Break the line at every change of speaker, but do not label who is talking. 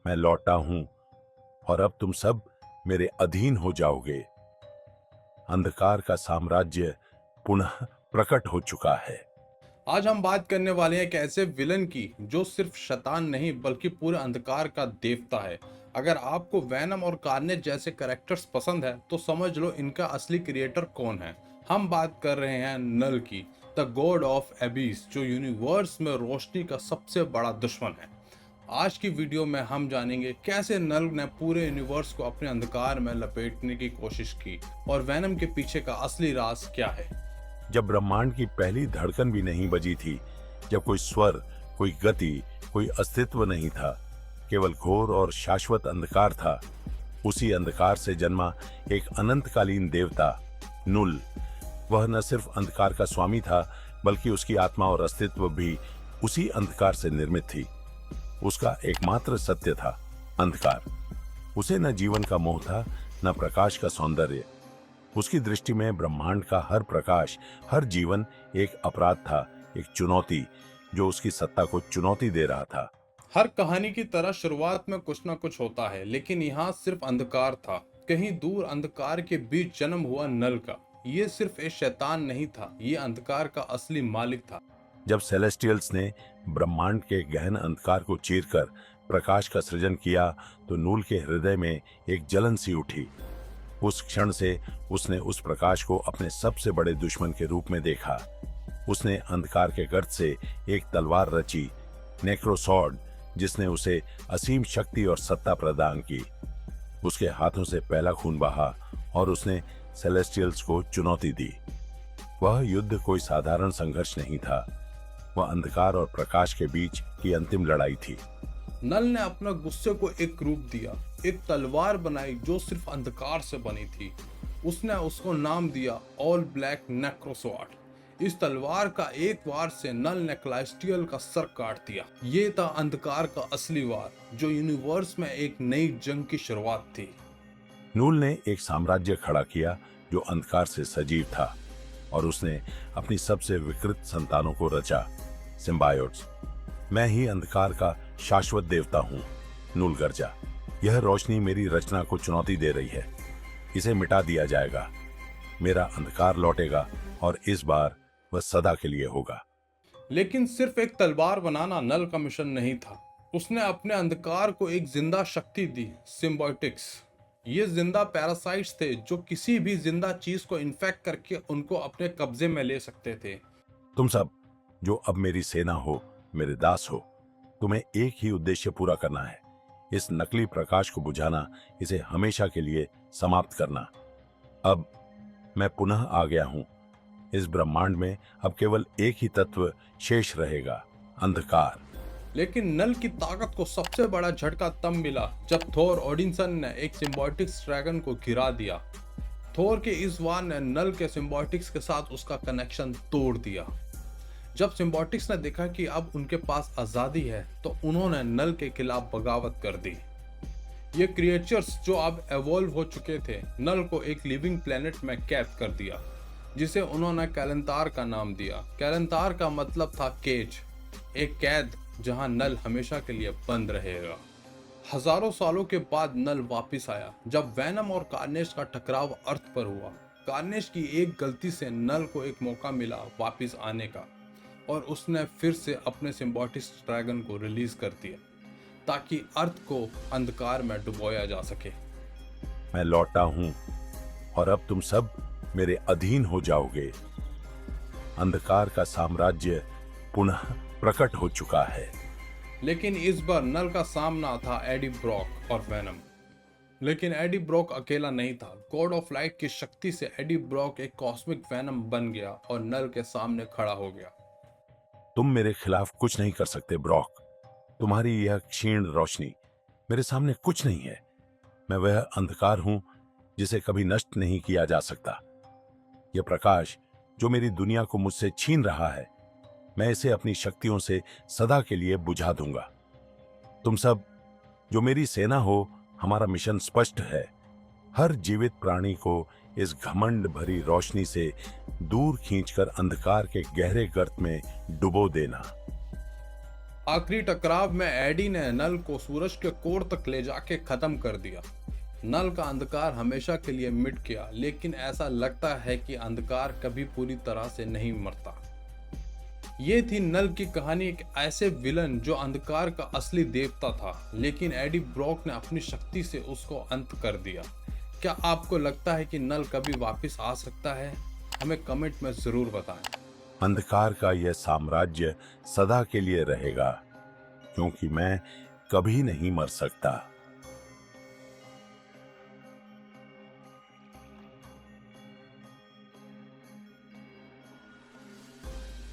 मैं लौटा हूं और अब तुम सब मेरे अधीन हो जाओगे। अंधकार का साम्राज्य पुनः प्रकट हो चुका है।
आज हम बात करने वाले हैं एक ऐसे विलन की जो सिर्फ शैतान नहीं बल्कि पूरे अंधकार का देवता है। अगर आपको वैनम और कार्नेज जैसे कैरेक्टर्स पसंद है तो समझ लो इनका असली क्रिएटर कौन है। हम बात कर रहे हैं नल की, द गॉड ऑफ एबीस, जो यूनिवर्स में रोशनी का सबसे बड़ा दुश्मन है। आज की वीडियो में हम जानेंगे कैसे नल ने पूरे यूनिवर्स को अपने अंधकार में लपेटने की कोशिश की और वैनम के पीछे का असली राज क्या है।
जब ब्रह्मांड की पहली धड़कन भी नहीं बजी थी, जब कोई स्वर, कोई गति, कोई अस्तित्व नहीं था, केवल घोर और शाश्वत अंधकार था, उसी अंधकार से जन्मा एक अनंतकालीन देवता नुल। वह न सिर्फ अंधकार का स्वामी था, बल्कि उसकी आत्मा और अस्तित्व भी उसी अंधकार से निर्मित थी। उसका एकमात्र सत्य था अंधकार। उसे न जीवन का मोह था, न प्रकाश का सौंदर्य। उसकी दृष्टि में ब्रह्मांड का हर प्रकाश, हर जीवन एक अपराध था, एक चुनौती, जो उसकी सत्ता को चुनौती दे रहा था।
हर कहानी की तरह शुरुआत में कुछ ना कुछ होता है, लेकिन यहाँ सिर्फ अंधकार था। कहीं दूर अंधकार के बीच जन्म हुआ नल का। ये सिर्फ एक शैतान नहीं था, ये अंधकार का असली मालिक था।
जब सेलेस्टियल्स ने ब्रह्मांड के गहन अंधकार को चीरकर प्रकाश का सृजन किया, तो नूल के हृदय में एक जलन सी उठी। उस क्षण से उसने उस प्रकाश को अपने सबसे बड़े दुश्मन के रूप में देखा। उसने अंधकार के गर्त से एक तलवार रची, नेक्रोसॉर्ड, जिसने उसे असीम शक्ति और सत्ता प्रदान की। उसके हाथों से पहला खून बहा और उसने सेलेस्टियल्स को चुनौती दी। वह युद्ध कोई साधारण संघर्ष नहीं था, वह अंधकार और प्रकाश के बीच की अंतिम लड़ाई थी।
नल ने अपना गुस्से को एक रूप दिया, एक तलवार बनाई जो सिर्फ अंधकार से बनी थी। उसने उसको नाम दिया ऑल ब्लैक नेक्रोसॉर्ड। इस तलवार का एक वार से नल ने क्लाइस्टियल का सर काट दिया। ये था अंधकार का असली वार, जो यूनिवर्स में एक नई जंग की शुरुआत थी।
नूल ने एक साम्राज्य खड़ा किया जो अंधकार से सजीव था, और उसने अपनी सबसे विकृत संतानों को रचा, सिम्बायोट्स। मैं ही अंधकार का शाश्वत देवता हूं, नूल गर्जा। यह रोशनी मेरी रचना को चुनौती दे रही है। इसे मिटा दिया जाएगा। मेरा अंधकार लौटेगा और इस बार वह सदा के लिए होगा।
लेकिन सिर्फ एक तलवार बनाना नल का मिशन नहीं था। उसने अपने अंधकार को एक जिंदा शक्ति दी, सिम्बायोटिक्स। ये जिंदा पैरासाइट्स थे जो किसी भी जिंदा चीज को इन्फेक्ट करके उनको अपने कब्जे में ले सकते थे।
तुम सब जो अब मेरी सेना हो, मेरे दास हो, तुम्हें एक ही उद्देश्य पूरा करना है, इस नकली प्रकाश को बुझाना, इसे हमेशा के लिए समाप्त करना। अब मैं पुनः आ गया हूं। इस ब्रह्मांड में अब केवल एक ही तत्व शेष रहेगा, अंधकार।
लेकिन नल की ताकत को सबसे बड़ा झटका तब मिला जब थोर ओडिनसन ने एक सिम्बायोटिक्स ड्रैगन को गिरा दिया। थोर के इस वार ने नल के सिम्बायोटिक्स के साथ उसका कनेक्शन तोड़ दिया। जब सिम्बायोटिक्स ने देखा कि अब उनके पास आज़ादी है, तो उन्होंने नल के खिलाफ बगावत कर दी। ये क्रिएचर्स जो अब एवॉल्व हो चुके थे, नल को एक लिविंग प्लेनेट में कैद कर दिया, जिसे उन्होंने कैलेंतार का नाम दिया। कैलेंतार का मतलब था केज, एक कैद जहां नल हमेशा के लिए बंद रहेगा। हजारों सालों के बाद नल वापस आया, जब वैनम और कार्नेज का टकराव अर्थ पर हुआ। कार्नेज की एक गलती से नल को एक मौका मिला वापस आने का, और उसने फिर से अपने सिम्बायोटिक्स ड्रैगन को रिलीज कर दिया ताकि अर्थ को अंधकार में डुबोया जा सके।
मैं लौटा हूं और अब तुम सब मेरे अधीन हो जाओगे। अंधकार का साम्राज्य पुनः प्रकट हो चुका है।
लेकिन इस बार नल का सामना था एडी ब्रॉक और वैनम। लेकिन एडी ब्रॉक अकेला नहीं था। गॉड ऑफ लाइट की शक्ति से एडी ब्रॉक एक कॉस्मिक वैनम बन गया और नल के सामने खड़ा हो गया।
तुम मेरे खिलाफ कुछ नहीं कर सकते ब्रॉक। तुम्हारी यह क्षीण रोशनी मेरे सामने कुछ नहीं है। मैं वह अंधकार हूं जिसे कभी नष्ट नहीं किया जा सकता। यह प्रकाश जो मेरी दुनिया को मुझसे छीन रहा है, मैं इसे अपनी शक्तियों से सदा के लिए बुझा दूंगा। तुम सब जो मेरी सेना हो, हमारा मिशन स्पष्ट है। हर जीवित प्राणी को इस घमंड भरी रोशनी से दूर खींचकर अंधकार के गहरे गर्त में डुबो देना।
आखिरी टकराव में एडी ने नल को सूरज के कोर तक ले जाके खत्म कर दिया। नल का अंधकार हमेशा के लिए मिट गया, लेकिन ऐसा लगता है कि अंधकार कभी पूरी तरह से नहीं मरता। ये थी नल की कहानी, एक ऐसे विलन जो अंधकार का असली देवता था, लेकिन एडी ब्रॉक ने अपनी शक्ति से उसको अंत कर दिया। क्या आपको लगता है कि नल कभी वापस आ सकता है? हमें कमेंट में जरूर बताएं।
अंधकार का यह साम्राज्य सदा के लिए रहेगा, क्योंकि मैं कभी नहीं मर सकता।